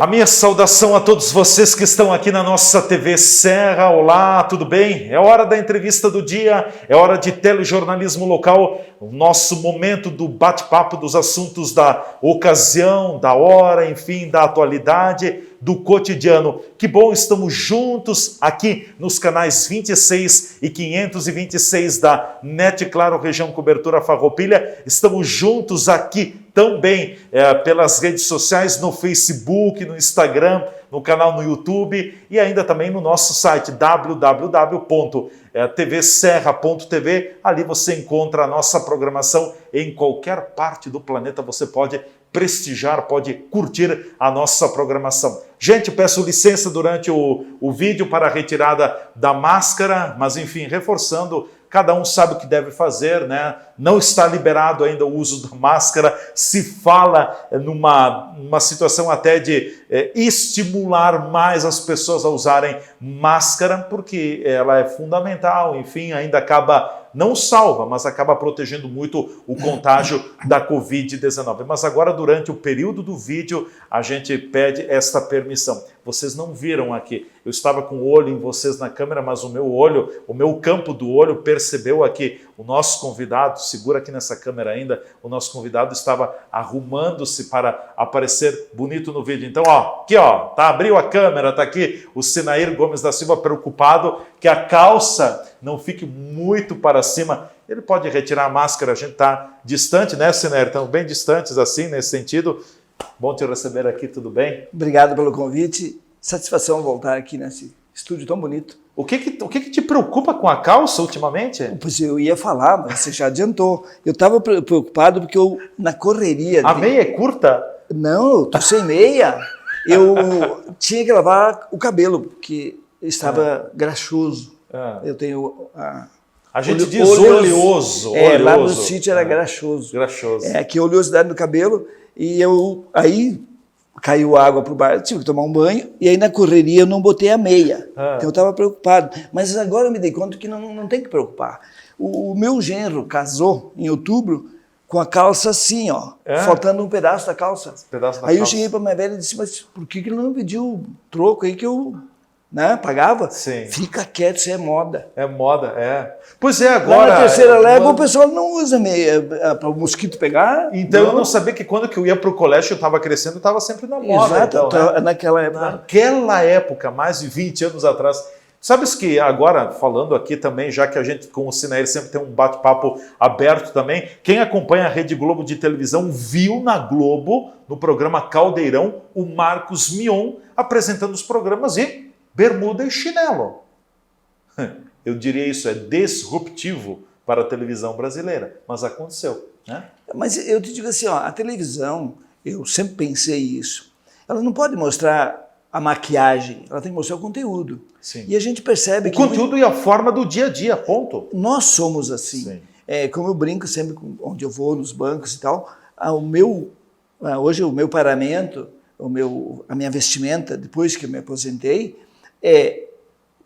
A minha saudação a todos vocês que estão aqui na nossa TV Serra. Olá, tudo bem? É hora da entrevista do dia, é hora de telejornalismo local, o nosso momento do bate-papo dos assuntos da ocasião, da hora, enfim, da atualidade, do cotidiano. Que bom, estamos juntos aqui nos canais 26 e 526 da NET Claro Região Cobertura Farroupilha. Estamos juntos aqui também pelas redes sociais, no Facebook, no Instagram, no canal no YouTube e ainda também no nosso site www.tvserra.tv. Ali você encontra a nossa programação em qualquer parte do planeta. Você pode prestigiar, pode curtir a nossa programação. Gente, peço licença durante o vídeo para a retirada da máscara, mas enfim, reforçando, cada um sabe o que deve fazer, né? Não está liberado ainda o uso da máscara, se fala numa situação até de estimular mais as pessoas a usarem máscara, porque ela é fundamental, enfim, ainda acaba, não salva, mas acaba protegendo muito o contágio da Covid-19. Mas agora, durante o período do vídeo, a gente pede esta permissão. Vocês não viram aqui, eu estava com o olho em vocês na câmera, mas o meu campo do olho percebeu aqui, o nosso convidado, segura aqui nessa câmera ainda, o nosso convidado estava arrumando-se para aparecer bonito no vídeo. Então, ó, aqui ó, tá, abriu a câmera, tá aqui o Sinair Gomes da Silva preocupado que a calça não fique muito para cima. Ele pode retirar a máscara, a gente está distante, né, Sinair? Estamos bem distantes assim, nesse sentido. Bom te receber aqui, tudo bem? Obrigado pelo convite, satisfação voltar aqui nesse estúdio tão bonito. O que te preocupa com a calça ultimamente? Pois eu ia falar, mas você já adiantou. Eu estava preocupado porque eu, na correria... A meia é curta? Não, eu tô sem meia. Eu tinha que lavar o cabelo, porque estava graxoso. Eu tenho... A gente diz oleoso. Lá no sítio era graxoso. Graxoso. Que oleosidade no cabelo. E aí caiu água para o bar, tive que tomar um banho, e aí na correria eu não botei a meia. Então eu estava preocupado. Mas agora eu me dei conta que não tem que preocupar. O meu genro casou em outubro com a calça assim, ó, faltando um pedaço da calça. Aí eu cheguei para minha velha e disse, mas por que ele não pediu troco aí que eu... pagava? Sim. Fica quieto, isso é moda. É moda, é. Pois é, agora... Lá na terceira légua o pessoal não usa meia para o mosquito pegar. Então eu não sabia que quando que eu ia para o colégio, eu estava crescendo, eu estava sempre na moda. Exato, então, né? Naquela época. Naquela época, mais de 20 anos atrás. Sabes que agora, falando aqui também, já que a gente com o Sinair sempre tem um bate-papo aberto também, quem acompanha a Rede Globo de televisão viu na Globo, no programa Caldeirão, o Marcos Mion apresentando os programas e bermuda e chinelo. Eu diria isso, é disruptivo para a televisão brasileira, mas aconteceu, né? Mas eu te digo assim, ó, a televisão, eu sempre pensei isso, ela não pode mostrar a maquiagem, ela tem que mostrar o conteúdo. Sim. E a gente percebe que... O conteúdo e a forma do dia a dia, ponto. Nós somos assim. Como eu brinco sempre, onde eu vou, nos bancos e tal, hoje o meu paramento, a minha vestimenta, depois que eu me aposentei,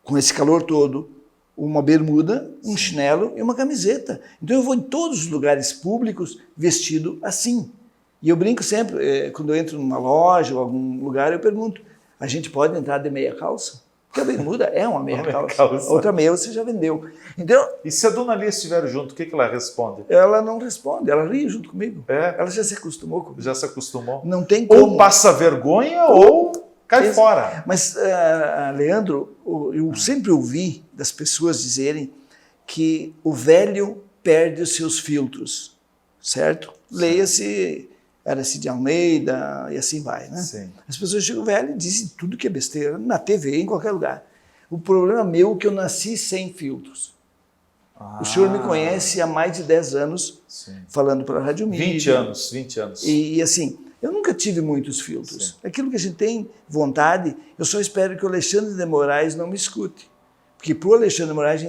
com esse calor todo, uma bermuda, um chinelo e uma camiseta. Então eu vou em todos os lugares públicos vestido assim. E eu brinco sempre, quando eu entro numa loja ou algum lugar, eu pergunto, a gente pode entrar de meia calça? Porque a bermuda é uma meia calça. Outra meia você já vendeu. Então, e se a dona Lia estiver junto, o que ela responde? Ela não responde, ela ri junto comigo. Ela já se acostumou comigo. Já se acostumou? Não tem como. Ou passa vergonha ou cai fora. Mas, Leandro, eu sempre ouvi das pessoas dizerem que o velho perde os seus filtros, certo? Leia-se Aracide Almeida e assim vai, né? Sim. As pessoas chegam velhas e dizem tudo que é besteira, na TV, em qualquer lugar. O problema meu é que eu nasci sem filtros. O senhor me conhece há mais de 10 anos, falando pela Rádio Mídia. 20 anos. E assim... Eu nunca tive muitos filtros. Aquilo que a gente tem vontade, eu só espero que o Alexandre de Moraes não me escute. Porque para o Alexandre de Moraes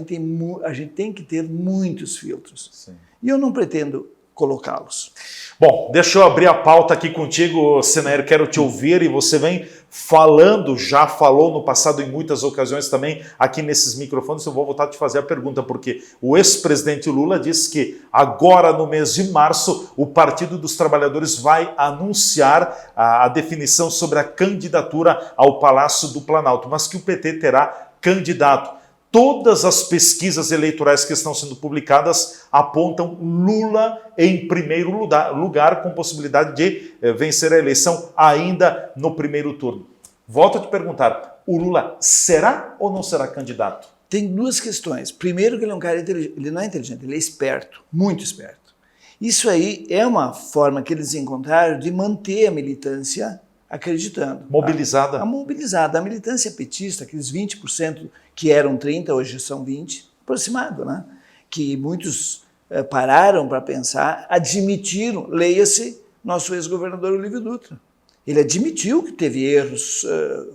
a gente tem que ter muitos filtros. E eu não pretendo colocá-los. Bom, deixa eu abrir a pauta aqui contigo, Senair, quero te ouvir, e você vem falando, já falou no passado em muitas ocasiões também aqui nesses microfones. Eu vou voltar a te fazer a pergunta, porque o ex-presidente Lula disse que agora no mês de março o Partido dos Trabalhadores vai anunciar a definição sobre a candidatura ao Palácio do Planalto, mas que o PT terá candidato. Todas as pesquisas eleitorais que estão sendo publicadas apontam Lula em primeiro lugar, com possibilidade de vencer a eleição ainda no primeiro turno. Volto a te perguntar, o Lula será ou não será candidato? Tem duas questões. Primeiro que ele é um cara inteligente, ele não é inteligente, ele é esperto, muito esperto. Isso aí é uma forma que eles encontraram de manter a militância acreditando. Mobilizada. Mobilizada. A militância petista, aqueles 20% que eram 30%, hoje são 20%, aproximado, né? Que muitos pararam para pensar, admitiram, leia-se nosso ex-governador Olívio Dutra. Ele admitiu que teve erros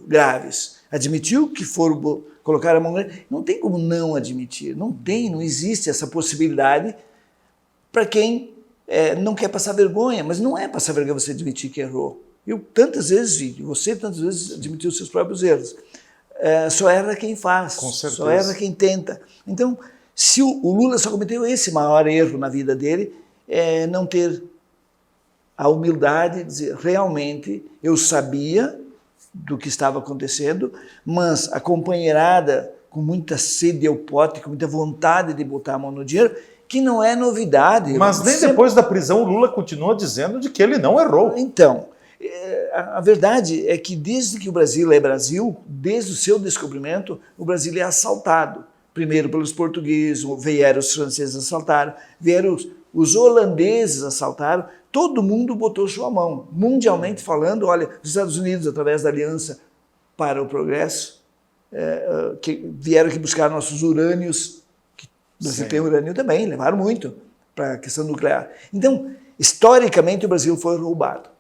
graves, admitiu que foram colocar a mão... Não tem como não admitir, não existe essa possibilidade para quem não quer passar vergonha, mas não é passar vergonha você admitir que errou. Eu tantas vezes, e você tantas vezes admitiu seus próprios erros. Só erra quem faz, só erra quem tenta. Então, se o Lula só cometeu esse maior erro na vida dele, é não ter a humildade de dizer, realmente, eu sabia do que estava acontecendo, mas a companheirada, com muita sede ao pote, com muita vontade de botar a mão no dinheiro, que não é novidade. Mas nem depois da prisão o Lula continua dizendo de que ele não errou. Então, a verdade é que desde que o Brasil é Brasil, desde o seu descobrimento, o Brasil é assaltado. Primeiro pelos portugueses, vieram os franceses assaltaram, vieram os holandeses assaltaram, todo mundo botou sua mão. Mundialmente falando, olha, os Estados Unidos, através da Aliança para o Progresso, que vieram aqui buscar nossos urânios, que o Brasil tem urânio também, levaram muito para a questão nuclear. Então, historicamente, o Brasil foi roubado.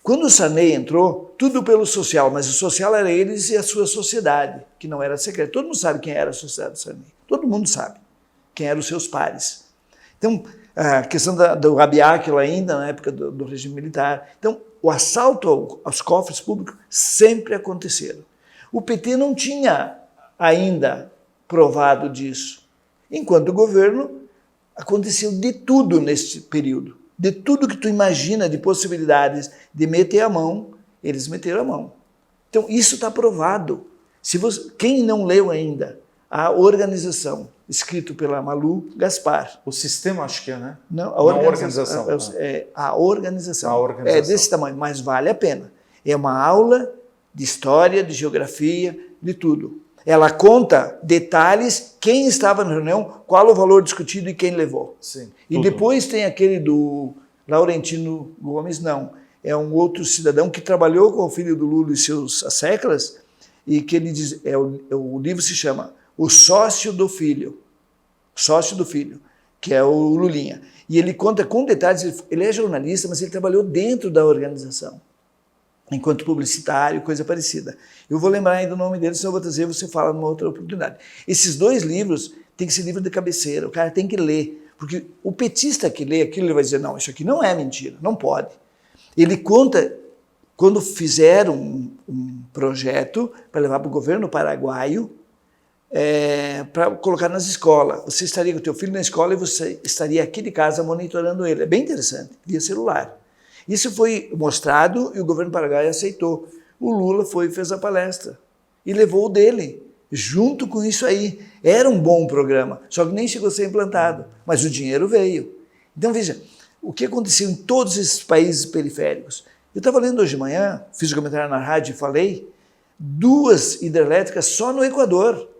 Quando o Sarney entrou, tudo pelo social, mas o social era eles e a sua sociedade, que não era secreta. Todo mundo sabe quem era a sociedade do Sarney. Todo mundo sabe quem eram os seus pares. Então, a questão do rabiáquilo ainda, na época do regime militar. Então, o assalto aos cofres públicos sempre aconteceram. O PT não tinha ainda provado disso. Enquanto o governo, aconteceu de tudo neste período. De tudo que tu imagina de possibilidades de meter a mão, eles meteram a mão. Então, isso está provado. Quem não leu ainda a organização, escrito pela Malu Gaspar. O sistema, acho que é, né? Não, a organização. A organização. É desse tamanho, mas vale a pena. É uma aula de história, de geografia, de tudo. Ela conta detalhes, quem estava na reunião, qual o valor discutido e quem levou. Sim, e depois tem aquele do Laurentino Gomes, não. É um outro cidadão que trabalhou com o filho do Lula e seus asseclas, e que ele diz, o livro se chama O Sócio do Filho. Sócio do Filho, que é o Lulinha. E ele conta com detalhes, ele é jornalista, mas ele trabalhou dentro da organização, enquanto publicitário, coisa parecida. Eu vou lembrar ainda o nome dele, senão eu vou trazer, você fala numa outra oportunidade. Esses dois livros tem que ser livro de cabeceira, o cara tem que ler, porque o petista que lê aquilo, ele vai dizer, não, isso aqui não é mentira, não pode. Ele conta, quando fizeram um projeto para levar para o governo paraguaio, para colocar nas escolas. Você estaria com o teu filho na escola e você estaria aqui de casa monitorando ele. É bem interessante, via celular. Isso foi mostrado e o governo paraguaio aceitou. O Lula foi e fez a palestra e levou o dele, junto com isso aí. Era um bom programa, só que nem chegou a ser implantado, mas o dinheiro veio. Então veja, o que aconteceu em todos esses países periféricos. Eu estava lendo hoje de manhã, fiz um comentário na rádio e falei, 2 hidrelétricas só no Equador.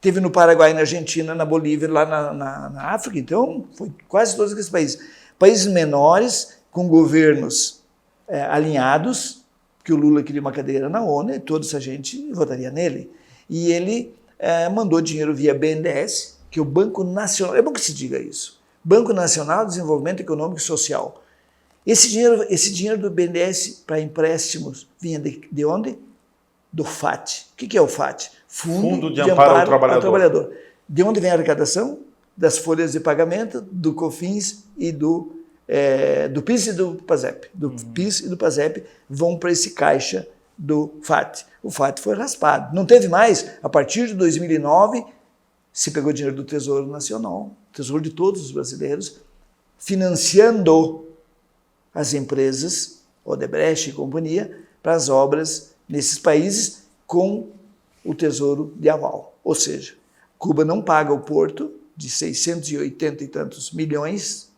Teve no Paraguai, na Argentina, na Bolívia, lá na África, então foi quase todos aqueles países. Países menores, com governos alinhados, que o Lula queria uma cadeira na ONU, e toda essa gente votaria nele. E ele mandou dinheiro via BNDES, que é o Banco Nacional, é bom que se diga isso, Banco Nacional de Desenvolvimento Econômico e Social. Esse dinheiro do BNDES para empréstimos vinha de onde? Do FAT. O que é o FAT? Fundo de Amparo ao Trabalhador. De onde vem a arrecadação? Das folhas de pagamento, do COFINS e do do PIS e do PASEP. Do PIS e do PASEP vão para esse caixa do FAT. O FAT foi raspado. Não teve mais. A partir de 2009, se pegou dinheiro do Tesouro Nacional, Tesouro de todos os brasileiros, financiando as empresas, Odebrecht e companhia, para as obras nesses países com o Tesouro de aval. Ou seja, Cuba não paga o porto de 680 e tantos milhões,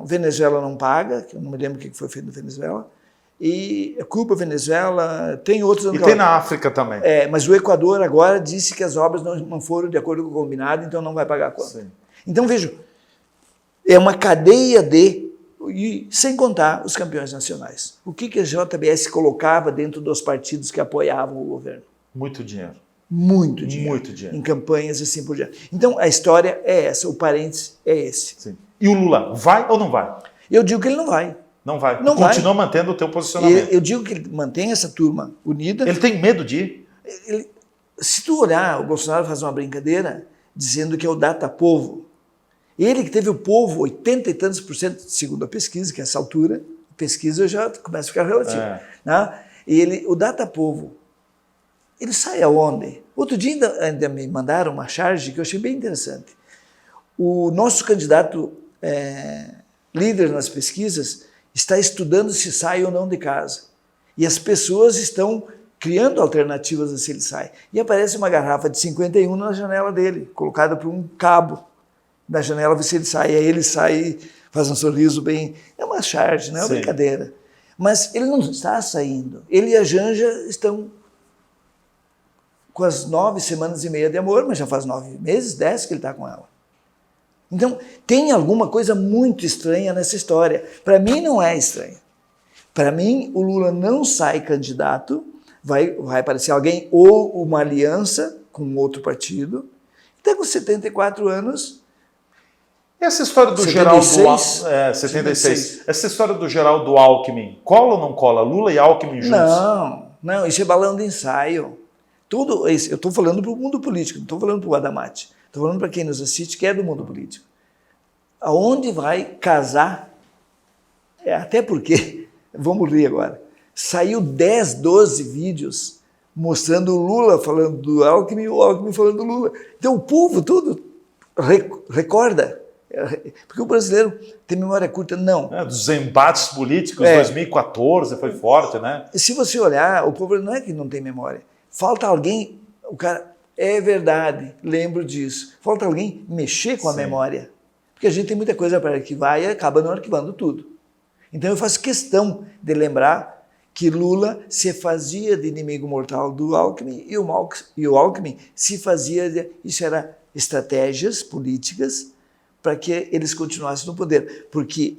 Venezuela não paga, que eu não me lembro o que foi feito na Venezuela, e Cuba, Venezuela, tem outros... E tem na África também. Mas o Equador agora disse que as obras não foram de acordo com o combinado, então não vai pagar a conta. Sim. Então, vejo, é uma cadeia e sem contar os campeões nacionais. O que a JBS colocava dentro dos partidos que apoiavam o governo? Muito dinheiro. Muito dinheiro. Muito dinheiro. Em campanhas e assim por diante. Então, a história é essa, o parênteses é esse. Sim. E o Lula vai ou não vai? Eu digo que ele não vai. Não vai. Não continua vai. Mantendo o teu posicionamento. Eu digo que ele mantém essa turma unida. Ele tem medo de ir? Se tu olhar, o Bolsonaro faz uma brincadeira dizendo que é o data-povo. Ele que teve o povo 80 e tantos por cento, segundo a pesquisa, que a essa altura, a pesquisa já começa a ficar relativa. Né? E o data-povo, ele sai aonde? Outro dia ainda me mandaram uma charge que eu achei bem interessante. O nosso candidato líder nas pesquisas está estudando se sai ou não de casa. E as pessoas estão criando alternativas a se ele sai. E aparece uma garrafa de 51 na janela dele, colocada por um cabo na janela, ver se ele sai. Aí ele sai, faz um sorriso bem... É uma charge, não é uma brincadeira. Mas ele não está saindo. Ele e a Janja estão com as 9 semanas e meia de amor, mas já faz 9 meses, 10 que ele está com ela. Então, tem alguma coisa muito estranha nessa história. Para mim, não é estranha. Para mim, o Lula não sai candidato, vai aparecer alguém ou uma aliança com outro partido. Está com 74 anos. Essa história do 76, 76. Essa história do Geraldo Alckmin, cola ou não cola? Lula e Alckmin juntos? Não, isso é balão de ensaio. Tudo isso, eu estou falando para o mundo político, não estou falando para o Adamati. Estou falando para quem nos assiste, que é do mundo político. Aonde vai casar? Até porque, vamos rir agora, saiu 10, 12 vídeos mostrando o Lula falando do Alckmin e o Alckmin falando do Lula. Então o povo tudo recorda. Porque o brasileiro tem memória curta, não. Dos embates políticos, 2014 foi forte, né? Se você olhar, o povo não é que não tem memória. Falta alguém, o cara... É verdade, lembro disso. Falta alguém mexer com a memória. Porque a gente tem muita coisa para arquivar e acaba não arquivando tudo. Então eu faço questão de lembrar que Lula se fazia de inimigo mortal do Alckmin e o Alckmin se fazia de... Isso era estratégias políticas para que eles continuassem no poder. Porque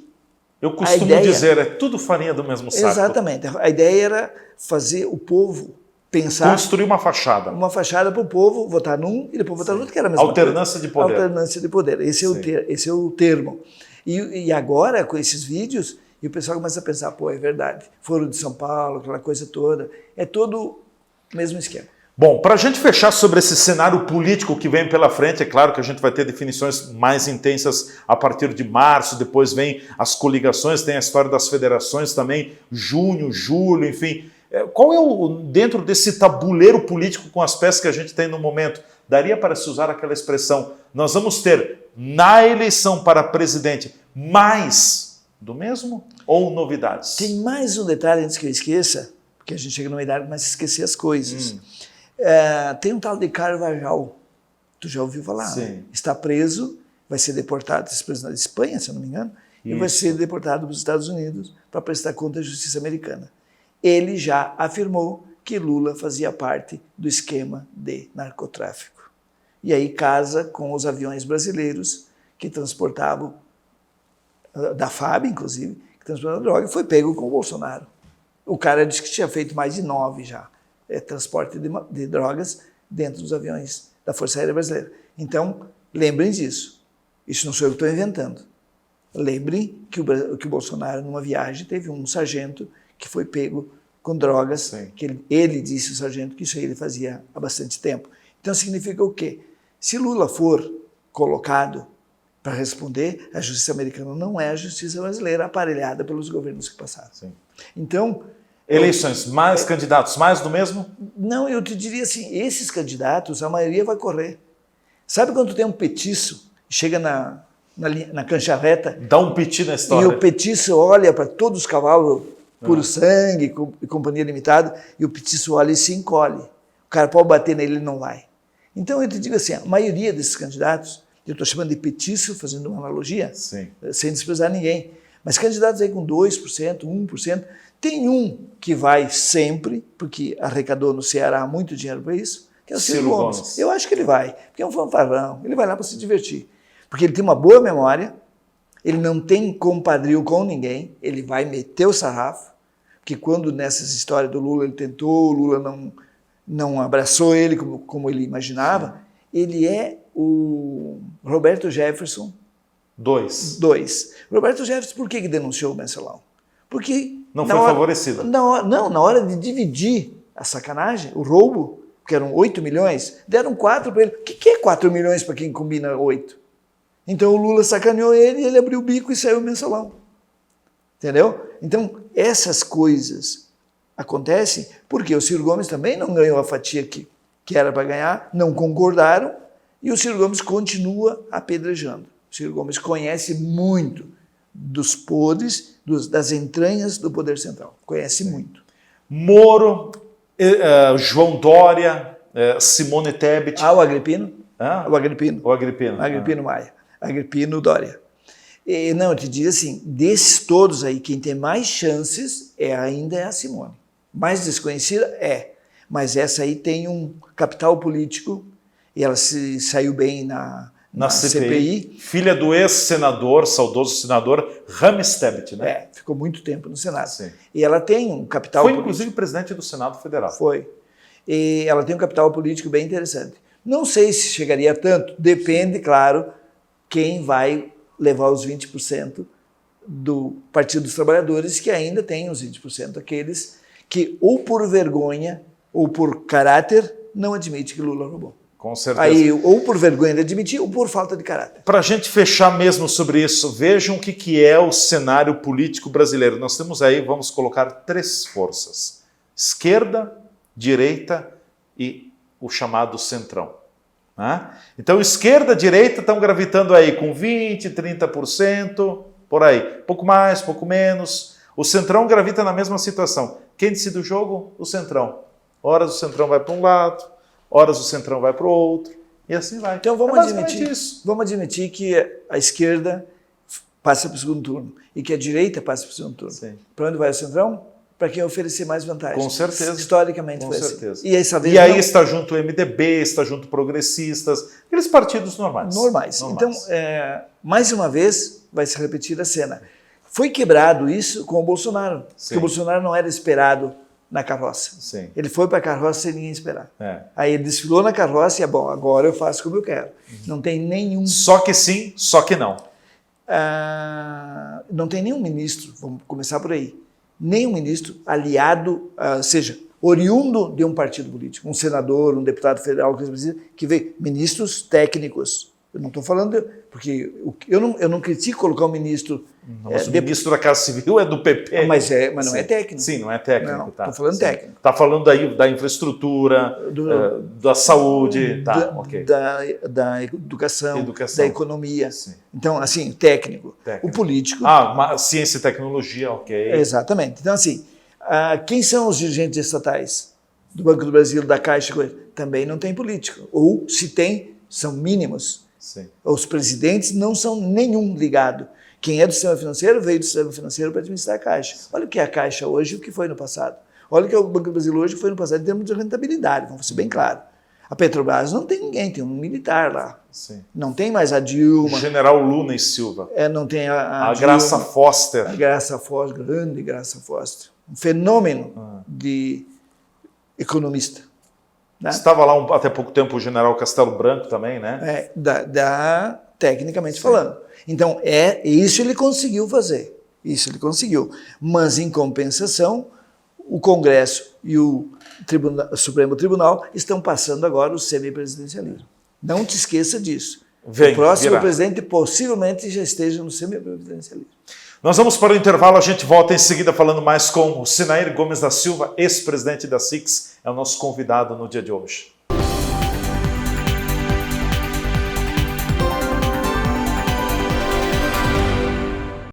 eu costumo dizer, é tudo farinha do mesmo saco. Exatamente. A ideia era fazer o povo pensar... Construir uma fachada. Uma fachada para o povo votar num e depois votar no outro, que era a mesma alternância coisa. De poder. Alternância de poder. Esse é o termo. E agora, com esses vídeos, e o pessoal começa a pensar, pô, é verdade. Foro de São Paulo, aquela coisa toda. É todo o mesmo esquema. Bom, para a gente fechar sobre esse cenário político que vem pela frente, é claro que a gente vai ter definições mais intensas a partir de março, depois vem as coligações, tem a história das federações também, junho, julho, enfim... Qual é dentro desse tabuleiro político com as peças que a gente tem no momento, daria para se usar aquela expressão, nós vamos ter na eleição para presidente mais do mesmo ou novidades? Tem mais um detalhe antes que eu esqueça, porque a gente chega numa idade que começa a esquecer as coisas. Tem um tal de Carvajal, tu já ouviu falar? Sim. Está preso, vai ser deportado, esse preso na Espanha, se eu não me engano, e vai ser deportado para os Estados Unidos para prestar conta à justiça americana. Ele já afirmou que Lula fazia parte do esquema de narcotráfico. E aí casa com os aviões brasileiros que transportavam, da FAB inclusive, que transportavam droga, e foi pego com o Bolsonaro. O cara disse que tinha feito mais de 9 já, transporte de drogas dentro dos aviões da Força Aérea Brasileira. Então, lembrem disso. Isso não sou eu que estou inventando. Lembrem que o Bolsonaro, numa viagem, teve um sargento que foi pego com drogas, Sim. que ele disse, o sargento, que isso aí ele fazia há bastante tempo. Então significa o quê? Se Lula for colocado, para responder, a justiça americana não é a justiça brasileira aparelhada pelos governos que passaram. Sim. Então... Eleições, mais candidatos, mais do mesmo? Não, eu te diria assim, esses candidatos, a maioria vai correr. Sabe quando tem um petiço, chega na cancha reta... Dá um piti na história. E o petiço olha para todos os cavalos puro sangue e companhia limitada, e o petiço olha e se encolhe. O cara pode bater nele, ele não vai. Então eu te digo assim, a maioria desses candidatos, eu estou chamando de petiço, fazendo uma analogia, Sim. sem desprezar ninguém, mas candidatos aí com 2%, 1%, tem um que vai sempre, porque arrecadou no Ceará muito dinheiro para isso, que é o Ciro Gomes. Eu acho que ele vai, porque é um fanfarrão, ele vai lá para se divertir. Porque ele tem uma boa memória, ele não tem compadrio com ninguém, ele vai meter o sarrafo, porque quando nessas histórias do Lula ele tentou, o Lula não abraçou ele como ele imaginava, sim, ele é o Roberto Jefferson 2. Roberto Jefferson, por que denunciou o Mensalão? Porque... Não foi favorecido. Na hora de dividir a sacanagem, o roubo, que eram 8 milhões, deram 4 para ele. O que é 4 milhões para quem combina 8? Então o Lula sacaneou ele, ele abriu o bico e saiu o Mensalão. Entendeu? Então essas coisas acontecem porque o Ciro Gomes também não ganhou a fatia que era para ganhar, não concordaram, e o Ciro Gomes continua apedrejando. O Ciro Gomes conhece muito dos podres, das entranhas do poder central. Conhece muito. Moro, João Dória, Simone Tebet. O Agripino. O Agripino Maia. Agripino Dória. Não, eu te digo assim, desses todos aí, quem tem mais chances ainda é a Simone. Mais desconhecida mas essa aí tem um capital político e ela saiu bem na CPI. Filha do ex-senador, saudoso senador Rames Tebet, né? Ficou muito tempo no Senado. Sim. E ela tem um capital político. Foi, inclusive, presidente do Senado Federal. Foi. E ela tem um capital político bem interessante. Não sei se chegaria a tanto, depende, claro, quem vai levar os 20% do Partido dos Trabalhadores, que ainda tem os 20%, aqueles que, ou por vergonha, ou por caráter, não admite que Lula roubou. Com certeza. Aí, ou por vergonha de admitir, ou por falta de caráter. Para a gente fechar mesmo sobre isso, vejam o que é o cenário político brasileiro. Nós temos aí, vamos colocar 3 forças. Esquerda, direita e o chamado centrão. Então, esquerda e direita estão gravitando aí com 20%, 30%, por aí. Pouco mais, pouco menos. O centrão gravita na mesma situação. Quem decide o jogo? O centrão. Horas o centrão vai para um lado, horas o centrão vai para o outro, e assim vai. Então vamos admitir que a esquerda passa para o segundo turno e que a direita passa para o segundo turno. Para onde vai o centrão? Para quem oferecer mais vantagem. Com certeza. Historicamente foi certeza. Assim. E aí está junto o MDB, está junto progressistas, aqueles partidos normais. Então, mais uma vez, vai se repetir a cena. Foi quebrado isso com o Bolsonaro, porque o Bolsonaro não era esperado na carroça. Sim. Ele foi para a carroça sem ninguém esperar. Aí ele desfilou na carroça e bom, agora eu faço como eu quero. Não tem nenhum... Só que sim, só que não. Não tem nenhum ministro, vamos começar por aí, nenhum ministro aliado, seja, oriundo de um partido político, um senador, um deputado federal, que veio, ministros técnicos. Eu não estou falando, porque eu não critico colocar um ministro... Mas o ministro da Casa Civil é do PP. Mas não é técnico. Sim, não é técnico. Não, estou falando técnico. Está falando aí da infraestrutura, da saúde, da educação, da economia. Sim. Então, assim, técnico. O político... ciência e tecnologia, ok. Exatamente. Então, assim, quem são os dirigentes estatais? Do Banco do Brasil, da Caixa, também não tem político. Ou, se tem, são mínimos. Sim. Os presidentes não são nenhum ligado. Quem é do sistema financeiro veio do sistema financeiro para administrar a Caixa. Olha o que é a Caixa hoje e o que foi no passado. Olha o que é o Banco do Brasil hoje e o que foi no passado em termos de rentabilidade, vamos ser bem claro. A Petrobras não tem ninguém, tem um militar lá. Sim. Não tem mais a Dilma. O general Luna e Silva. Não tem a Dilma, Graça Foster. A Graça Foster, grande Graça Foster. Um fenômeno de economista. Né? Estava lá até pouco tempo o general Castelo Branco também, né? Tecnicamente falando. Então, isso ele conseguiu fazer. Isso ele conseguiu. Mas, em compensação, o Congresso e o Supremo Tribunal estão passando agora o semipresidencialismo. Não te esqueça disso. O próximo presidente possivelmente já esteja no semipresidencialismo. Nós vamos para o intervalo, a gente volta em seguida falando mais com o Sinair Gomes da Silva, ex-presidente da SIX, é o nosso convidado no dia de hoje.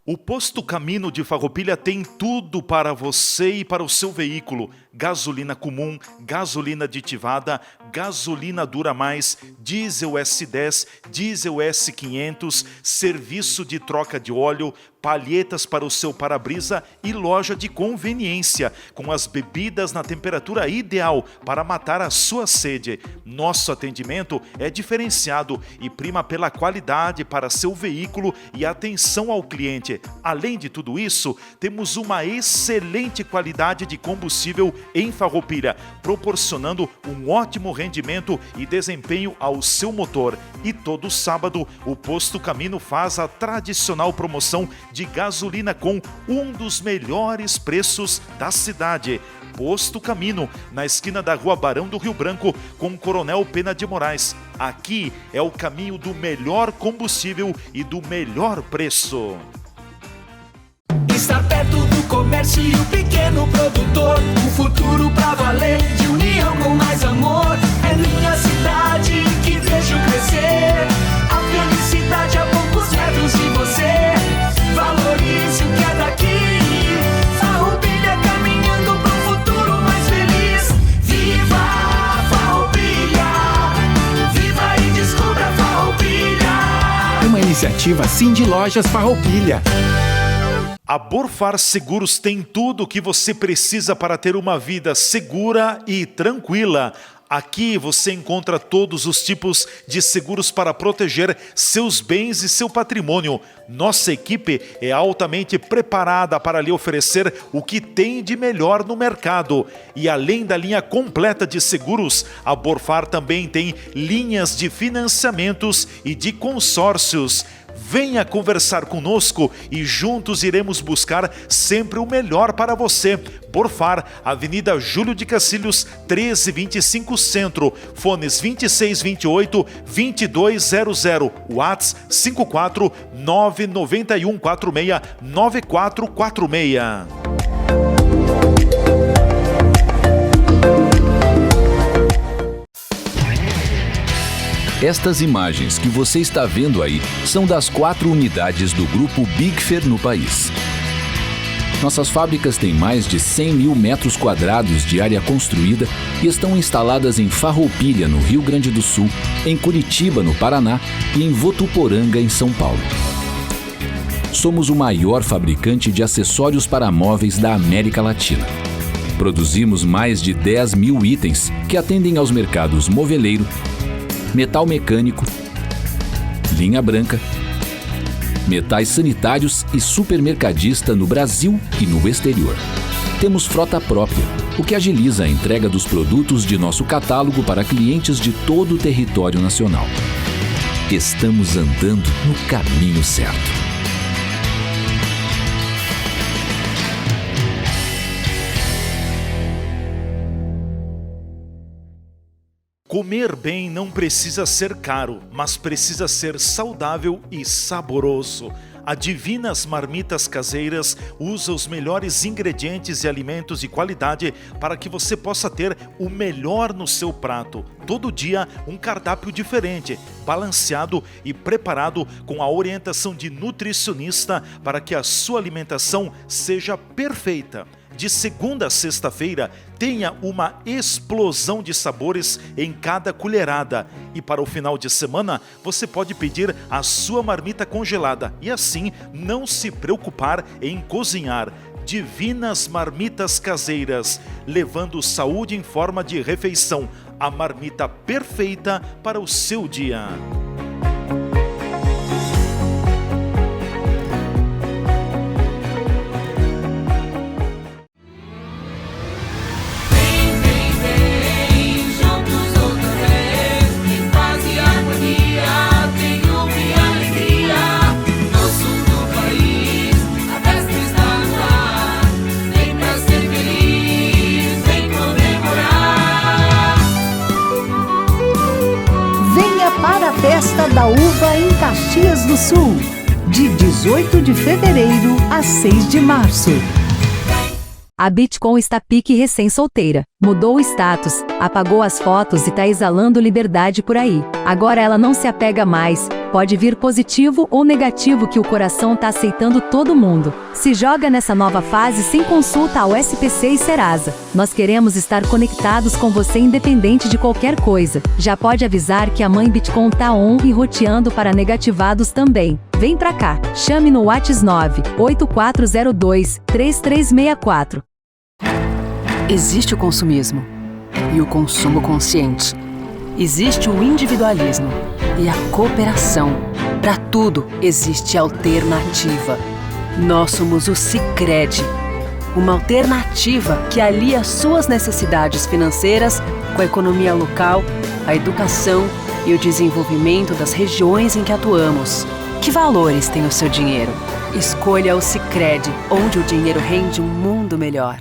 O Posto Camino de Farroupilha tem tudo para você e para o seu veículo. Gasolina comum, gasolina aditivada, gasolina Dura Mais, diesel S10, diesel S500, serviço de troca de óleo, palhetas para o seu para-brisa e loja de conveniência, com as bebidas na temperatura ideal para matar a sua sede. Nosso atendimento é diferenciado e prima pela qualidade para seu veículo e atenção ao cliente. Além de tudo isso, temos uma excelente qualidade de combustível em Farroupilha, proporcionando um ótimo rendimento e desempenho ao seu motor. E todo sábado, o Posto Camino faz a tradicional promoção de gasolina com um dos melhores preços da cidade. Posto Camino, na esquina da Rua Barão do Rio Branco, com Coronel Pena de Moraes. Aqui é o caminho do melhor combustível e do melhor preço. Estar perto do comércio e o pequeno produtor, um futuro pra valer, de união com mais amor. É minha cidade que vejo crescer, a felicidade a poucos metros de você. Valorize o que é daqui, Farroupilha caminhando para um futuro mais feliz. Viva Farroupilha, viva e descubra Farroupilha. Uma iniciativa Cindy Lojas Farroupilha. A Borfar Seguros tem tudo o que você precisa para ter uma vida segura e tranquila. Aqui você encontra todos os tipos de seguros para proteger seus bens e seu patrimônio. Nossa equipe é altamente preparada para lhe oferecer o que tem de melhor no mercado. E além da linha completa de seguros, a Borfar também tem linhas de financiamentos e de consórcios. Venha conversar conosco e juntos iremos buscar sempre o melhor para você. Borfar, Avenida Júlio de Cacilhos, 1325 Centro, fones 2628-2200, WhatsApp 54991469446. Estas imagens que você está vendo aí são das 4 unidades do Grupo Bigfer no país. Nossas fábricas têm mais de 100 mil metros quadrados de área construída e estão instaladas em Farroupilha, no Rio Grande do Sul, em Curitiba, no Paraná e em Votuporanga, em São Paulo. Somos o maior fabricante de acessórios para móveis da América Latina. Produzimos mais de 10 mil itens que atendem aos mercados moveleiro, metal mecânico, linha branca, metais sanitários e supermercadista no Brasil e no exterior. Temos frota própria, o que agiliza a entrega dos produtos de nosso catálogo para clientes de todo o território nacional. Estamos andando no caminho certo. Comer bem não precisa ser caro, mas precisa ser saudável e saboroso. A Divinas Marmitas Caseiras usa os melhores ingredientes e alimentos de qualidade para que você possa ter o melhor no seu prato. Todo dia um cardápio diferente, balanceado e preparado com a orientação de nutricionista para que a sua alimentação seja perfeita. De segunda a sexta-feira, tenha uma explosão de sabores em cada colherada. E para o final de semana, você pode pedir a sua marmita congelada e assim não se preocupar em cozinhar. Divinas Marmitas Caseiras, levando saúde em forma de refeição. A marmita perfeita para o seu dia. Caxias do Sul, de 18 de fevereiro a 6 de março. A Bitcoin está pique recém-solteira. Mudou o status, apagou as fotos e tá exalando liberdade por aí. Agora ela não se apega mais. Pode vir positivo ou negativo que o coração tá aceitando todo mundo. Se joga nessa nova fase sem consulta ao SPC e Serasa. Nós queremos estar conectados com você independente de qualquer coisa. Já pode avisar que a mãe Bitcoin tá on e roteando para negativados também. Vem pra cá. Chame no WhatsApp 98402-3364. Existe o consumismo e o consumo consciente. Existe o individualismo e a cooperação. Para tudo existe alternativa. Nós somos o Sicredi, uma alternativa que alia suas necessidades financeiras com a economia local, a educação e o desenvolvimento das regiões em que atuamos. Que valores tem o seu dinheiro? Escolha o Sicredi, onde o dinheiro rende um mundo melhor.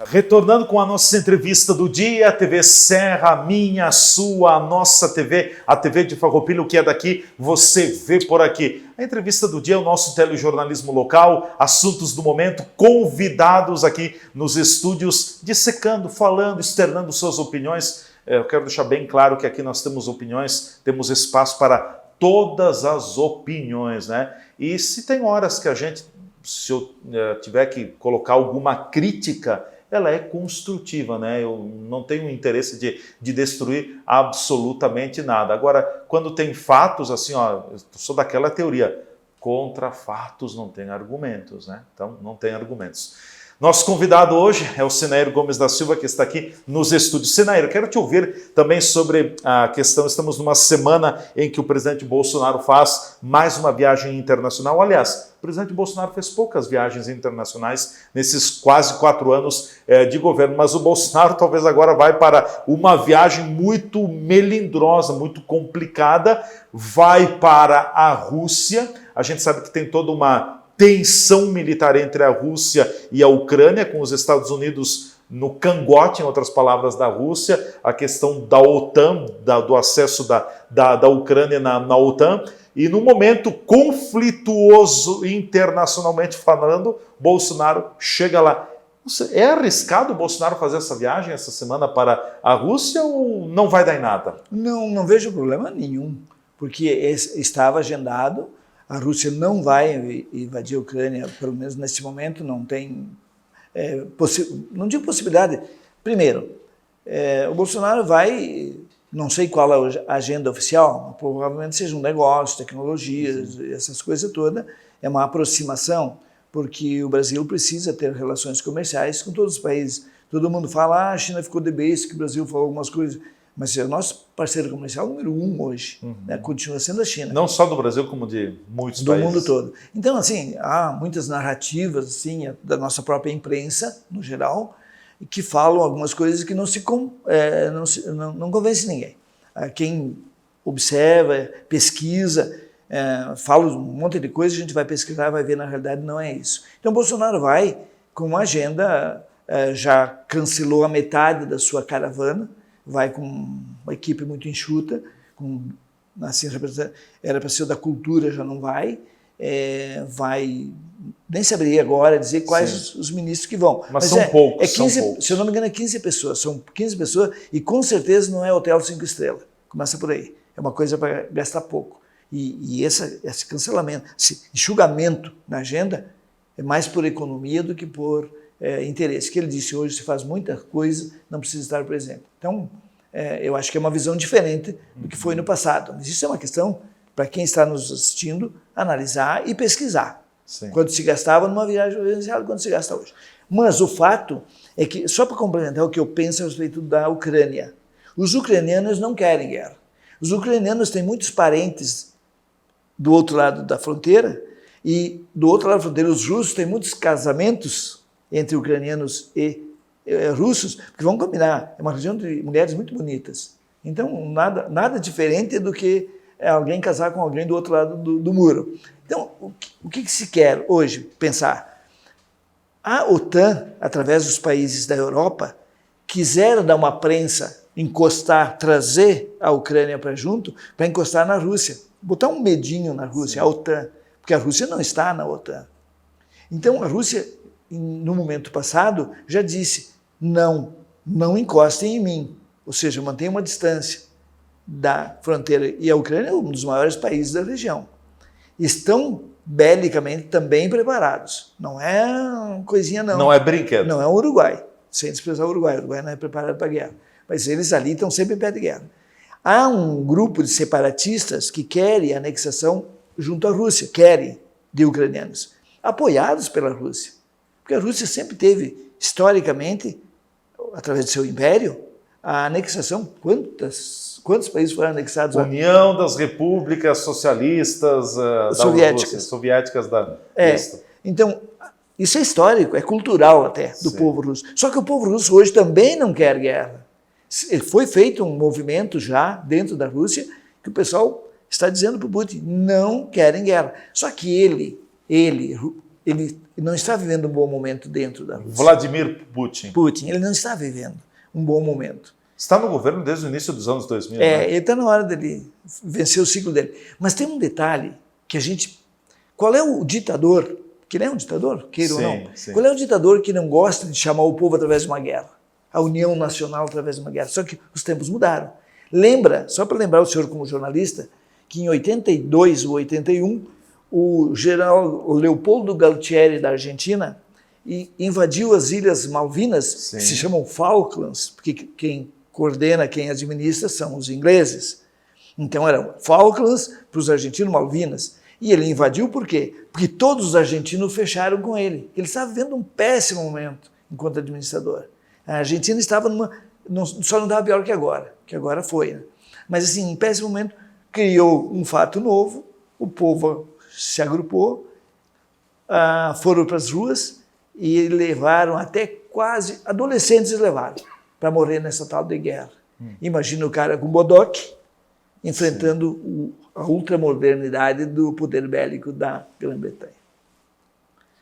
Retornando com a nossa entrevista do dia, a TV Serra, minha, sua, a nossa TV, a TV de Farroupilha, o que é daqui, você vê por aqui. A entrevista do dia é o nosso telejornalismo local, assuntos do momento, convidados aqui nos estúdios, dissecando, falando, externando suas opiniões. Eu quero deixar bem claro que aqui nós temos opiniões, temos espaço para todas as opiniões, né? E se tem horas que a gente, se eu tiver que colocar alguma crítica, ela é construtiva, né? Eu não tenho interesse de destruir absolutamente nada. Agora, quando tem fatos, assim, ó, eu sou daquela teoria, contra fatos não tem argumentos, né? Então, não tem argumentos. Nosso convidado hoje é o Sinaíro Gomes da Silva, que está aqui nos estúdios. Sinaíro, quero te ouvir também sobre a questão, estamos numa semana em que o presidente Bolsonaro faz mais uma viagem internacional. Aliás, o presidente Bolsonaro fez poucas viagens internacionais nesses quase 4 anos de governo, mas o Bolsonaro talvez agora vai para uma viagem muito melindrosa, muito complicada, vai para a Rússia. A gente sabe que tem toda uma tensão militar entre a Rússia e a Ucrânia, com os Estados Unidos no cangote, em outras palavras, da Rússia, a questão da OTAN, do acesso da Ucrânia na OTAN, e no momento conflituoso internacionalmente falando, Bolsonaro chega lá. É arriscado o Bolsonaro fazer essa viagem essa semana para a Rússia ou não vai dar em nada? Não vejo problema nenhum, porque estava agendado. A Rússia não vai invadir a Ucrânia, pelo menos neste momento, não tem, não digo possibilidade. Primeiro, o Bolsonaro vai, não sei qual é a agenda oficial, provavelmente seja um negócio, tecnologias, essas coisas todas, é uma aproximação, porque o Brasil precisa ter relações comerciais com todos os países. Todo mundo fala, a China ficou de base, que o Brasil falou algumas coisas, mas é o nosso parceiro comercial número 1 hoje, né? Continua sendo a China. Não só do Brasil, como de muitos países. Do mundo todo. Então, assim, há muitas narrativas assim, da nossa própria imprensa, no geral, que falam algumas coisas que não convencem ninguém. Quem observa, pesquisa, fala um monte de coisa, a gente vai pesquisar, vai ver, na realidade, não é isso. Então, Bolsonaro vai com uma agenda, já cancelou a metade da sua caravana, vai com uma equipe muito enxuta, assim, era para ser o da cultura, já não vai, nem saberia agora dizer quais os ministros que vão. Mas são poucos, 15, são poucos. Se eu não me engano, é 15 pessoas, são 15 pessoas, e com certeza não é hotel 5 estrelas, começa por aí, é uma coisa para gastar pouco. E esse cancelamento, esse enxugamento na agenda é mais por economia do que por interesse. Que ele disse hoje, se faz muita coisa, não precisa estar presente. Então, eu acho que é uma visão diferente do que foi no passado. Mas isso é uma questão para quem está nos assistindo analisar e pesquisar. Sim. Quanto se gastava numa viagem presidencial e quanto se gasta hoje. Mas o fato é que, só para complementar o que eu penso a respeito da Ucrânia, os ucranianos não querem guerra. Os ucranianos têm muitos parentes do outro lado da fronteira, e do outro lado da fronteira os russos têm muitos casamentos entre ucranianos e russos, porque vão combinar, é uma região de mulheres muito bonitas. Então, nada diferente do que alguém casar com alguém do outro lado do muro. Então, o que se quer hoje pensar? A OTAN, através dos países da Europa, quiseram dar uma prensa, encostar, trazer a Ucrânia para junto, para encostar na Rússia, botar um medinho na Rússia, a OTAN, porque a Rússia não está na OTAN. Então a Rússia, no momento passado, já disse, não encostem em mim, ou seja, mantenha uma distância da fronteira. E a Ucrânia é um dos maiores países da região. Estão belicamente também preparados. Não é coisinha não. Não é brinquedo. Não é o Uruguai, sem desprezar o Uruguai. O Uruguai não é preparado para a guerra. Mas eles ali estão sempre em pé de guerra. Há um grupo de separatistas que querem a anexação junto à Rússia, querem, de ucranianos, apoiados pela Rússia. Porque a Rússia sempre teve, historicamente, através do seu império, a anexação. Quantos países foram anexados? União das Repúblicas Socialistas Soviéticas da Rússia. Então, isso é histórico, é cultural até, do povo russo. Só que o povo russo hoje também não quer guerra. Foi feito um movimento já dentro da Rússia que o pessoal está dizendo para o Putin, não querem guerra. Só que ele não está vivendo um bom momento dentro da Rússia. Vladimir Putin. Ele não está vivendo um bom momento. Está no governo desde o início dos anos 2000. Né? Ele está na hora dele vencer o ciclo dele. Mas tem um detalhe que a gente... Qual é o ditador, que ele é um ditador, queira ou não, qual é o ditador que não gosta de chamar o povo através de uma guerra? A união nacional através de uma guerra. Só que os tempos mudaram. Lembra, só para lembrar o senhor como jornalista, que em 82 ou 81, o general Leopoldo Galtieri, da Argentina, invadiu as Ilhas Malvinas, que se chamam Falklands, porque quem coordena, quem administra são os ingleses. Então eram Falklands para os argentinos, Malvinas. E ele invadiu por quê? Porque todos os argentinos fecharam com ele. Ele estava vivendo um péssimo momento enquanto administrador. A Argentina estava só não estava pior que agora foi. Né? Mas assim, em péssimo momento, criou um fato novo, o povo se agrupou, foram para as ruas e levaram até quase, adolescentes levaram, para morrer nessa tal de guerra. Imagina o cara com bodoque, enfrentando a ultramodernidade do poder bélico da Grã-Bretanha.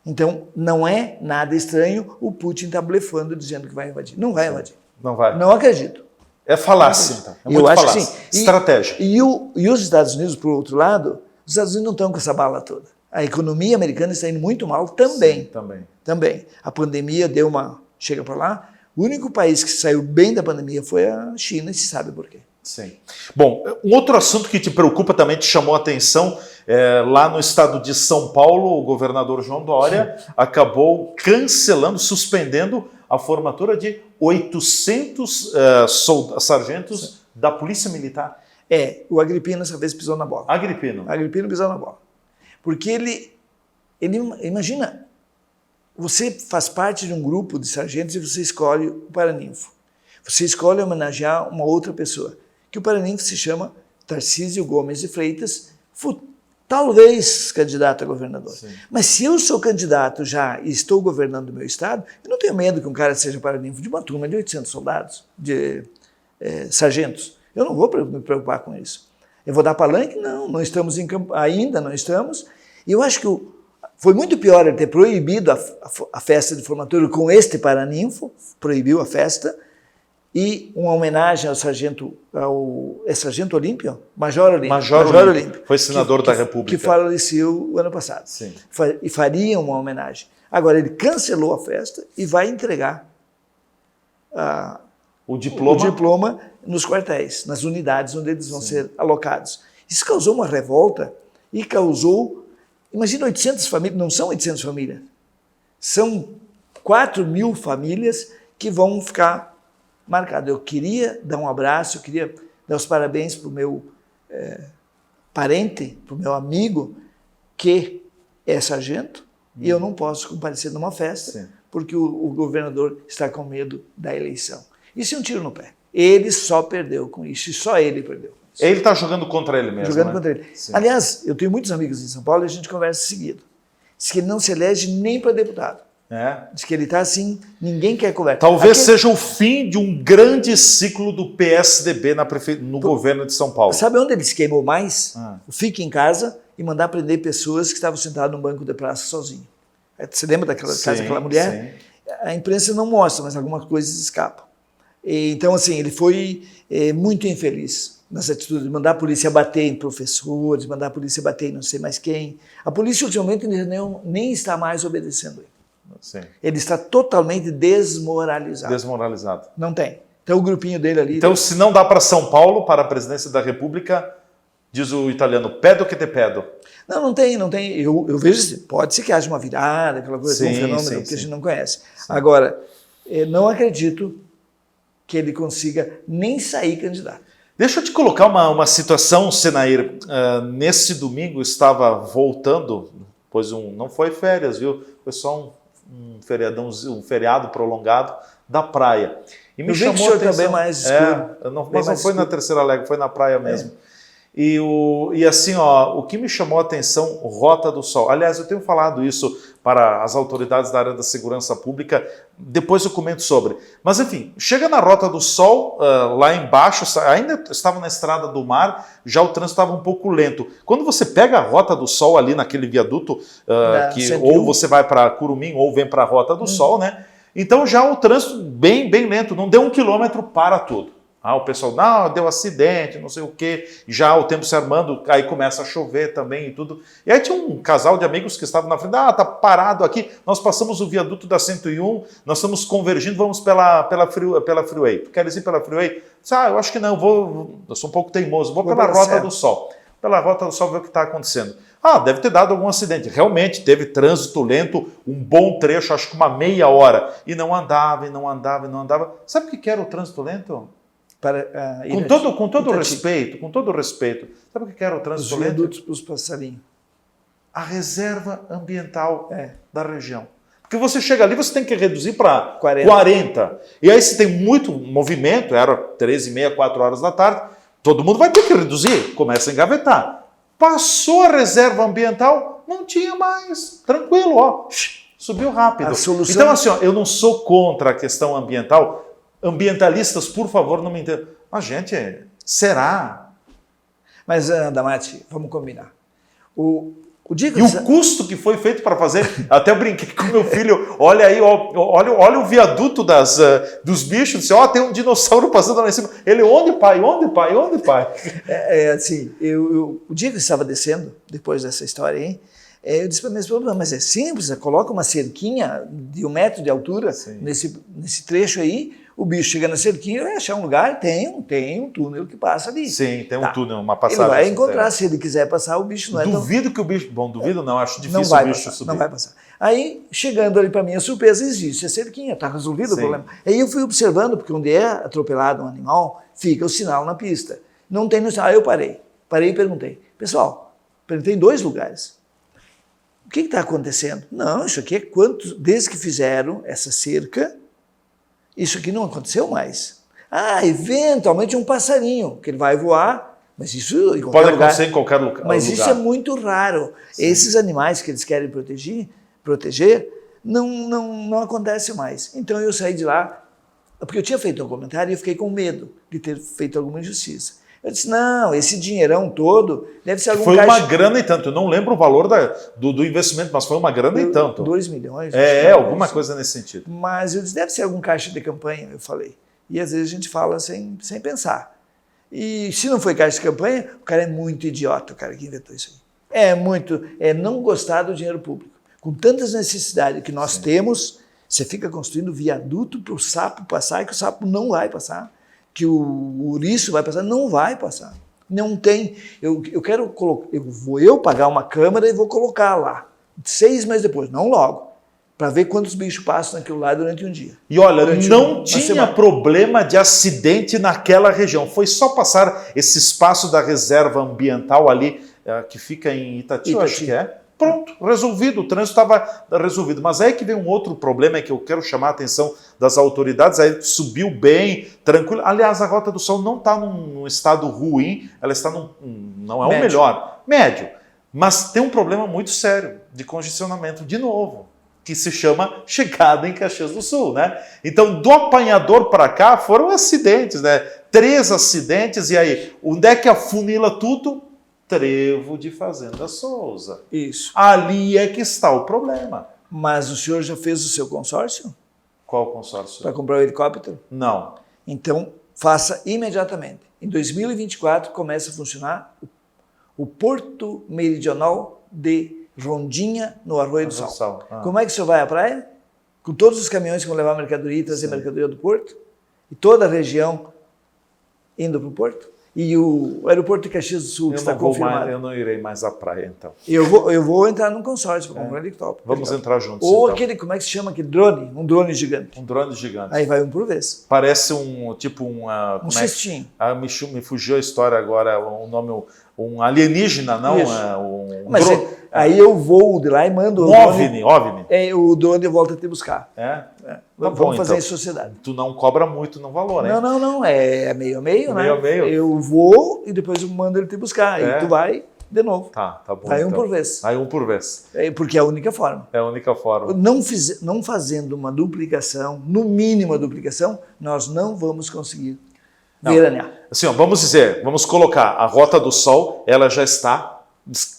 Então, não é nada estranho o Putin estar blefando, dizendo que vai invadir. Não vai invadir. Não vai. Não acredito. É falácia, então. É muito falácia. Acho que sim. Estratégia. E os Estados Unidos, por outro lado, os Estados Unidos não estão com essa bala toda. A economia americana está indo muito mal também. Sim, também. A pandemia deu uma... Chega para lá. O único país que saiu bem da pandemia foi a China, e se sabe por quê. Sim. Bom, um outro assunto que te preocupa, também te chamou a atenção, lá no estado de São Paulo, o governador João Dória acabou cancelando, suspendendo a formatura de 800 sargentos da Polícia Militar. O Agrippino essa vez pisou na bola. Agrippino pisou na bola. Porque ele imagina, você faz parte de um grupo de sargentos e você escolhe o paraninfo. Você escolhe homenagear uma outra pessoa, que o paraninfo se chama Tarcísio Gomes de Freitas, talvez candidato a governador. Sim. Mas se eu sou candidato já e estou governando o meu estado, eu não tenho medo que um cara seja paraninfo de uma turma de 800 soldados, de sargentos. Eu não vou me preocupar com isso. Eu vou dar palanque? Não estamos em campo, ainda não estamos. E eu acho que foi muito pior ele ter proibido a festa de formatura com este paraninfo, proibiu a festa, e uma homenagem ao sargento, sargento Olímpio? Major Olímpio. Foi senador da República. Que faleceu o ano passado. Sim. E faria uma homenagem. Agora, ele cancelou a festa e vai entregar o diploma nos quartéis, nas unidades onde eles vão ser alocados. Isso causou uma revolta e causou, imagina 800 famílias, não são 800 famílias, são 4.000 famílias que vão ficar marcadas. Eu queria dar um abraço, eu queria dar os parabéns para o meu parente, para o meu amigo, que é sargento, e eu não posso comparecer numa festa, porque o governador está com medo da eleição. Isso é um tiro no pé. Ele só perdeu com isso, e só ele perdeu com isso. Ele está jogando contra ele mesmo, Jogando contra ele. Sim. Aliás, eu tenho muitos amigos em São Paulo e a gente conversa seguido. Diz que ele não se elege nem para deputado. Diz que ele está assim, ninguém quer conversa. Talvez seja o fim de um grande ciclo do PSDB no governo de São Paulo. Sabe onde ele se queimou mais? Fique em casa e mandar prender pessoas que estavam sentadas num banco de praça sozinho. Você lembra daquela casa daquela mulher? Sim. A imprensa não mostra, mas algumas coisas escapam. Então, assim, ele foi muito infeliz nas atitudes de mandar a polícia bater em professores, mandar a polícia bater em não sei mais quem. A polícia, ultimamente, nem está mais obedecendo ele. Sim. Ele está totalmente desmoralizado. Desmoralizado. Não tem. Então, o grupinho dele ali... Então, se não dá para São Paulo, para a presidência da República, diz o italiano, pedo que te pedo. Não tem. Eu vejo assim, pode ser que haja uma virada, aquela coisa, um fenômeno que a gente não conhece. Sim. Agora, não acredito que ele consiga nem sair candidato. Deixa eu te colocar uma situação, Senair. Nesse domingo estava voltando, pois não foi férias, viu? Foi só um feriado prolongado da praia. E me chamou a atenção. Também mais escuro. Mas não foi na Terceira Légua, foi na praia mesmo. E assim, ó, o que me chamou a atenção, Rota do Sol. Aliás, eu tenho falado isso para as autoridades da área da segurança pública, depois eu comento sobre. Mas enfim, chega na Rota do Sol, lá embaixo, ainda estava na Estrada do Mar, já o trânsito estava um pouco lento. Quando você pega a Rota do Sol ali naquele viaduto, ou você vai para Curumim ou vem para a Rota do Sol, né? Então já o trânsito bem lento, não deu 1 quilômetro para tudo. O pessoal, deu acidente, não sei o quê, já o tempo se armando, aí começa a chover também e tudo. E aí tinha um casal de amigos que estavam na frente, tá parado aqui, nós passamos o viaduto da 101, nós estamos convergindo, vamos pela Freeway. Tu queres ir pela Freeway? Eu acho que não, eu sou um pouco teimoso, vou pela Rota do Sol. Pela Rota do Sol ver o que está acontecendo. Deve ter dado algum acidente. Realmente teve trânsito lento, um bom trecho, acho que uma meia hora, e não andava. Sabe o que era o trânsito lento? Com todo respeito, sabe o que era o trânsito lento? Os viadutos para os passarinhos. A reserva ambiental da região. Porque você chega ali, você tem que reduzir para 40. E aí se tem muito movimento, era 13h30, 4 horas da tarde, todo mundo vai ter que reduzir, começa a engavetar. Passou a reserva ambiental, não tinha mais, tranquilo, subiu rápido. Então assim, eu não sou contra a questão ambiental. Ambientalistas, por favor, não me entendam. Mas, gente, será? Mas, Damati, vamos combinar. O custo que foi feito para fazer, até eu brinquei com meu filho, olha aí, olha o viaduto dos bichos, disse, tem um dinossauro passando lá em cima. Ele, onde, pai? Assim, o dia que eu estava descendo, depois dessa história aí, eu disse para minha esposa, mas é simples, coloca uma cerquinha de 1 metro de altura nesse trecho aí, o bicho chega na cerquinha, vai achar um lugar, tem um túnel que passa ali. Sim, tem um túnel, uma passagem. Ele vai encontrar, se ele quiser passar, o bicho não é Duvido que o bicho... Bom, duvido não, acho difícil o bicho subir. Não vai passar. Aí, chegando ali para minha surpresa, existe a cerquinha, está resolvido o problema. Aí eu fui observando, porque onde é atropelado um animal, fica o sinal na pista. Não tem no sinal. Aí eu parei e perguntei. Pessoal, perguntei em 2 lugares. O que está acontecendo? Não, isso aqui é desde que fizeram essa cerca, isso aqui não aconteceu mais. Eventualmente um passarinho, que ele vai voar, mas isso em qualquer lugar. Pode acontecer em qualquer lugar. Mas isso é muito raro. Sim. Esses animais que eles querem proteger não acontece mais. Então eu saí de lá, porque eu tinha feito um comentário e eu fiquei com medo de ter feito alguma injustiça. Eu disse, não, esse dinheirão todo deve ser algum caixa... Foi uma grana e tanto. Eu não lembro o valor do investimento, mas foi uma grana e tanto. 2 milhões. Alguma coisa nesse sentido. Mas eu disse, deve ser algum caixa de campanha, eu falei. E às vezes a gente fala sem pensar. E se não foi caixa de campanha, o cara é muito idiota, o cara que inventou isso aí. É não gostar do dinheiro público. Com tantas necessidades que nós temos, você fica construindo viaduto para o sapo passar e que o sapo não vai passar. Que o ouriço vai passar, não vai passar. Não tem. Eu quero colocar, eu pagar uma câmera e vou colocar lá. 6 meses depois, não logo, para ver quantos bichos passam naquilo lá durante um dia. E olha, não tinha problema de acidente naquela região. Foi só passar esse espaço da reserva ambiental ali, que fica em Itati, eu acho que é. Pronto, resolvido, o trânsito estava resolvido. Mas aí que vem um outro problema que eu quero chamar a atenção das autoridades, aí subiu bem, tranquilo. Aliás, a Rota do Sol não está num estado ruim, ela está não é o melhor, médio. Mas tem um problema muito sério de congestionamento, de novo, que se chama chegada em Caxias do Sul, né? Então, do apanhador para cá foram acidentes, né? 3 acidentes, e aí, onde é que afunila tudo? Trevo de Fazenda Souza. Isso. Ali é que está o problema. Mas o senhor já fez o seu consórcio? Qual consórcio? Para comprar o helicóptero? Não. Então, faça imediatamente. Em 2024 começa a funcionar o Porto Meridional de Rondinha, no Arroio do Sal. Como é que o senhor vai à praia? Com todos os caminhões que vão levar mercadoria e trazer mercadoria do porto, e toda a região indo para o porto, e o aeroporto de Caxias do Sul, que está confirmado. Eu não irei mais à praia, então. Eu vou entrar num consórcio para comprar um helicóptero. Vamos entrar juntos, Ou então. aquele, como é que se chama, aquele drone? Um drone gigante. Um drone gigante. Aí vai um por vez. Parece um cestinho. Me fugiu a história agora, o nome, um alienígena, não? Mas aí eu vou de lá e mando um OVNI. O drone volta a te buscar. Vamos fazer então, em sociedade. Tu não cobra muito no valor, né? Não. É meio a meio, né? Meio a meio. Eu vou e depois eu mando ele te buscar. Aí tu vai de novo. Tá bom. Vai então. um por vez. Aí um por vez. Porque é a única forma. É a única forma. Não fazendo uma duplicação, no mínimo a duplicação, nós não vamos conseguir veranear. Assim, vamos colocar a Rota do Sol, ela já está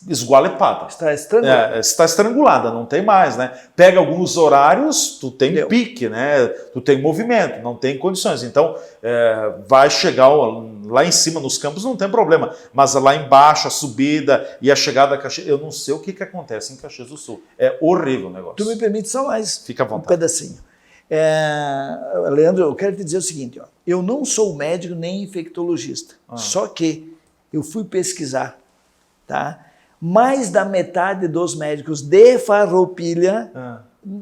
esgualepada. Está estrangulada. Está estrangulada, não tem mais, né? Pega alguns horários, tu tem pique, né? Tu tem movimento, não tem condições. Então, vai chegar lá em cima nos campos, não tem problema. Mas lá embaixo, a subida e a chegada a Caxias, eu não sei o que acontece em Caxias do Sul. É horrível o negócio. Tu me permite só mais Fica à vontade. um pedacinho. Leandro, eu quero te dizer o seguinte, ó. Eu não sou médico nem infectologista, só que eu fui pesquisar, tá? Mais da metade dos médicos de Farroupilha,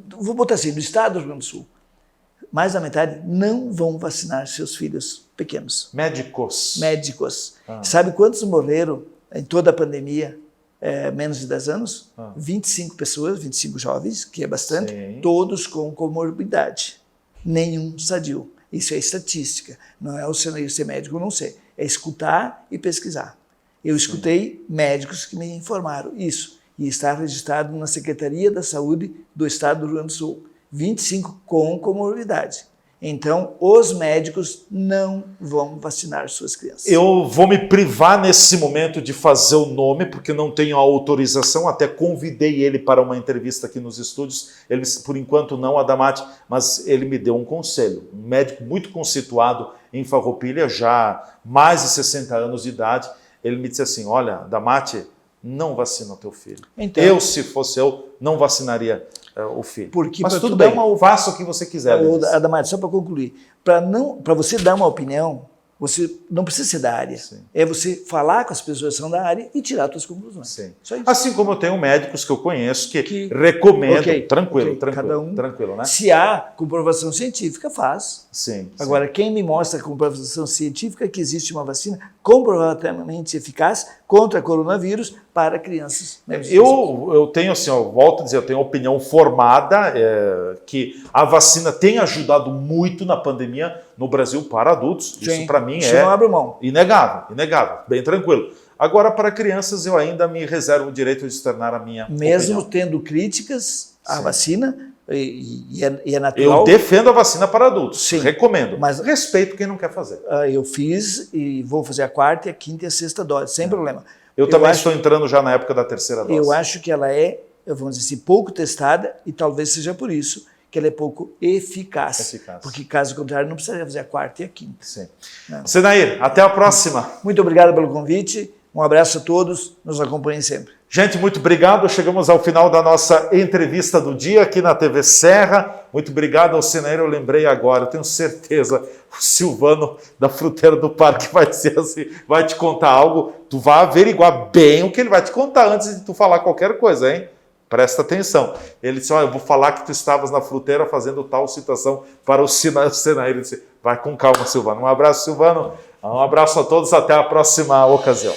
vou botar assim, do estado do Rio Grande do Sul, mais da metade não vão vacinar seus filhos pequenos. Médicos. Sabe quantos morreram em toda a pandemia? Menos de 10 anos? 25 pessoas, 25 jovens, que é bastante, todos com comorbidade. Nenhum sadio. Isso é estatística. Não é o ser médico, não sei. É escutar e pesquisar. Eu escutei médicos que me informaram isso. E está registrado na Secretaria da Saúde do Estado do Rio Grande do Sul. 25 com comorbidade. Então, os médicos não vão vacinar suas crianças. Eu vou me privar nesse momento de fazer o nome, porque não tenho autorização, até convidei ele para uma entrevista aqui nos estúdios, ele, por enquanto não, Adamati, mas ele me deu um conselho, um médico muito conceituado em Farroupilha, já mais de 60 anos de idade, ele me disse assim, olha, Adamati, não vacina o teu filho. Então, se fosse eu, não vacinaria o filho. Mas tudo bem, faça o que você quiser. Adamati, só para concluir, para você dar uma opinião, você não precisa ser da área. Sim. É você falar com as pessoas que são da área e tirar as suas conclusões. Sim. Só isso. Assim como eu tenho médicos que eu conheço que recomendam, tranquilo, né? Se há comprovação científica, faz. Sim. Agora, quem me mostra a comprovação científica que existe uma vacina comprovadamente eficaz contra coronavírus para crianças? Eu tenho, assim, volto a dizer, eu tenho opinião formada que a vacina tem ajudado muito na pandemia no Brasil para adultos. Sim. Isso para mim inegável, bem tranquilo. Agora, para crianças, eu ainda me reservo o direito de externar a minha opinião. Tendo críticas à vacina, e é natural. Eu defendo a vacina para adultos, recomendo, mas respeito quem não quer fazer. Eu fiz e vou fazer a 4ª, a 5ª e a 6ª dose, sem problema. Eu também estou entrando já na época da 3ª dose. Eu acho que ela é, vamos dizer assim, pouco testada e talvez seja por isso que ela é pouco eficaz. Porque, caso contrário, não precisaria fazer a 4ª e a 5ª. Sim. Senair, até a próxima. Muito obrigado pelo convite. Um abraço a todos. Nos acompanhem sempre. Gente, muito obrigado. Chegamos ao final da nossa entrevista do dia aqui na TV Serra. Muito obrigado ao Senair. Eu lembrei agora, eu tenho certeza, o Silvano da Fruteira do Parque vai dizer assim, vai te contar algo. Tu vai averiguar bem o que ele vai te contar antes de tu falar qualquer coisa, hein? Presta atenção. Ele disse, eu vou falar que tu estavas na fruteira fazendo tal situação para o Senair. Ele disse, vai com calma, Silvano. Um abraço, Silvano. Um abraço a todos. Até a próxima ocasião.